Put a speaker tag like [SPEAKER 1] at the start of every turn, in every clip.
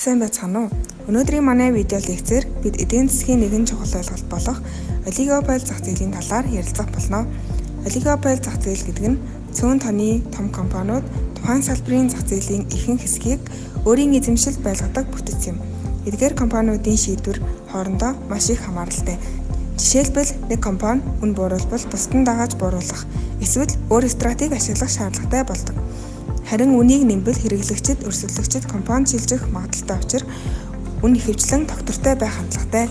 [SPEAKER 1] сайн байцгаана уу? Өнөөдрийн манай видео лекцээр бид эдийн засгийн нэгэн чухал ойлголт болох олигополь зах зээлийн талаар ярилцах болно. Олигополь зах зээл гэдэг нь цөөн тооны том компаниуд тухайн салбарын зах зээлийн ихэнх хэсгийг өөрийн эзэмшилд байлгадаг бүтэц юм. Эдгээр компаниудын шийдвэр хоорондоо маш их хамааралтай. Жишээлбэл нэг компани үн бууруулбал бусад нь дагааж бууруулах, эсвэл өөр стратеги ашиглах шаардлагатай болдог. Харин үнийг нэмбэл хэрэглэгчид, өрсөлдөгчид компани шилжих магадaltaй учраас үн ихэвчлэн тогтвортой байх хандлагатай.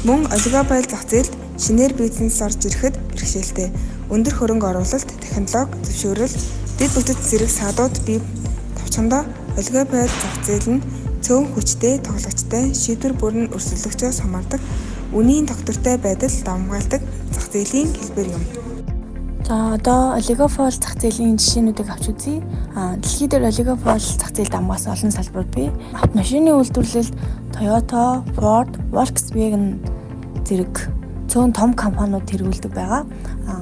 [SPEAKER 1] Мөн олигополь зах зээлд шинээр бизнес орж ирэхэд бэрхшээлтэй. Өндөр хөрөнгө оруулалт, технологи, зөвшөөрөл, дэд бүтэц зэрэг саадууд бий товчондоо олигополь зах зээл нь цөөн хүчтэй, тоглогчтой, шийдвэр бүр нь өрсөлдөгчөөс хамаардаг, үнийн тогтвортой байдал давмгаалдаг зах зээлийн хэлбэр юм.
[SPEAKER 2] За одоо олигополь зах зээлийн жишээнүүдийг авч үзье. Дэлхийд дээр олигополь зах зээл дамгаас олон салбарууд бий. Автомашины үйлдвэрлэлд Toyota, Ford, Volkswagen зэрэг цөөн том компаниуд хэрэглэдэг байгаа.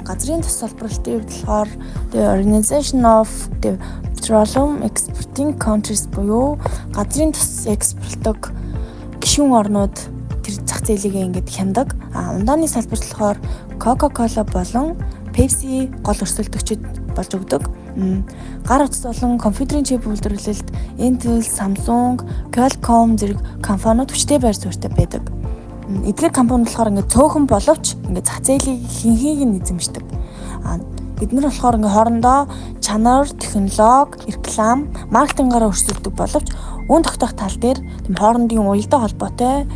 [SPEAKER 2] Газрын тус салбарлалтын хувьд болохоор The Organization of Petroleum Exporting Countries буюу газрын тус экспортлдог гишүүн орнууд тэр зах зээлийг ингээд хяндаг. Ундааны салбарт болохоор Coca-Cola болон Pepsi гол өрсөлдөгчид болж өгдөг. Гар утас болон компьютерийн чип үйлдвэрлэлд Intel, Samsung, Qualcomm зэрэг компаниуд хүчтэй байр суурьтай байдаг. Эдгээр компаниуд болохоор ингээд цөөхөн боловч ингээд зах зээлийг хинхийг нь эзэмшдэг. Эдгээр болохоор ингээд хоорондоо чанар, технологи, реклам, маркетингаараа өрсөлдөг боловч үн тогтоох тал дээр тийм хоорондын уялдаа холбоотой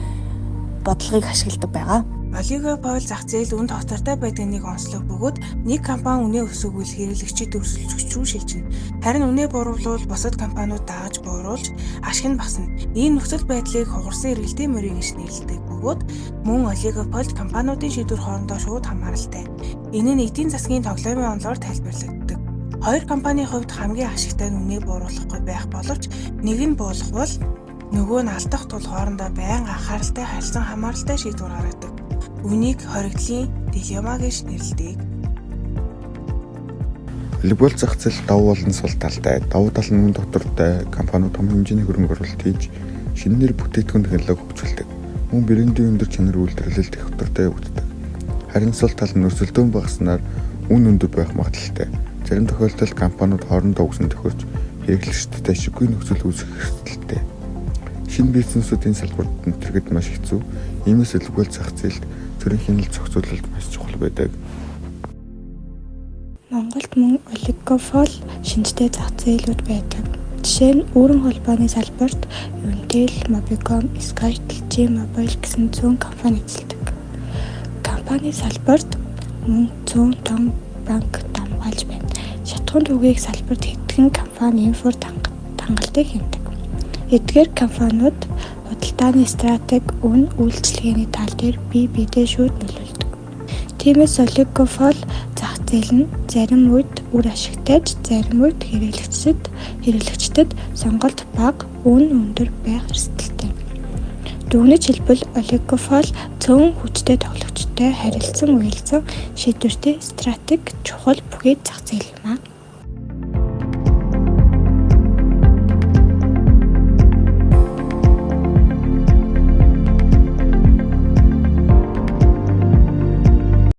[SPEAKER 2] бодлогыг ашигладаг байгаа.
[SPEAKER 1] Олигополь зах зээл үн тогтвортой байдаг нэг онцлог бөгөөд нэг компани үнэ өсгөвөл хэрэглэгчид өрсөлдөгч рүү шилжинэ. Харин үнэ буруулвал бусад компаниуд дааж бууруулж ашиг нь багасна. Ийм нөхцөл байдлыг хугарсан эргэлтийн мөрийг гэж нэрлэдэг бөгөөд мөн олигополь компаниудын шийдвэр хоорондоо шууд хамааралтай. Энэ нь эдийн засгийн тоглоомын онолоор тайлбарлагддаг. Хоёр компанийн хувьд хамгийн ашигтай нь үнэ бууруулахгүй байх боловч нэг нь буулгавал нөгөө нь алдах тул хоорондоо байнга анхааралтай харилцан хамааралтай шийдвэр гаргадаг. Үнийг хоригдлын дилемма гэж нэрлэдэг.
[SPEAKER 3] Олигополь зах зээл давуу болон сул талтай. Давуу тал нь үн доктортой компаниуд том хэмжээний хөрөнгө оруулалт хийж шинээр бүтээгдэхүүн технологи хөгжүүлдэг. Мөн брендийн өндөр чанар үйлдвэрлэлд их доктортой явагддаг. Харин сул тал нь өрсөлдөөн багаснаар үн өндөр байх магадaltaй. Зарим тохиолдолд компаниуд хоорондоо үгсэн тохиолж хэрэглэгчдэд ашиггүй нөхцөл үүсгэх эрсдэлтэй. Шинэ бизнесүүдийн салбарт нэвтрэхэд маш хэцүү. Иймээс олигополь зах зээлд төрийн хяналт зохицуулалт маш чухал байдаг.
[SPEAKER 4] Монголд мөн олигополь шинжтэй зах зээлүүд байдаг. Жишээ нь өөрийн холбооны салбарт Intel, Mobicom, Skytel, G-Mobile гэсэн цөөн компани эзэлдэг. Компани салбарт мөн цөөн том банк дамгаалж байна. Шатхуун түгээх салбарт хэдхэн компани инфор хангалтыг хэмдэг. Эдгээр компаниуд худалдааны стратеги, үн, үйлчилгээний тал дээр бие биедээ шууд нөлөөлдөг. Тиймээс олигополь зах зээл нь зарим үед үр ашигтай, зарим үед хэрэглэгчдэд сонголт бага, үн өндөр байх эрсдэлтэй. Дүгнэж хэлбэл олигополь цөөн хүчтэй тоглогчтой харилцан уялдсан шийдвэртэй стратеги чухал бүхий зах зээл юм аа.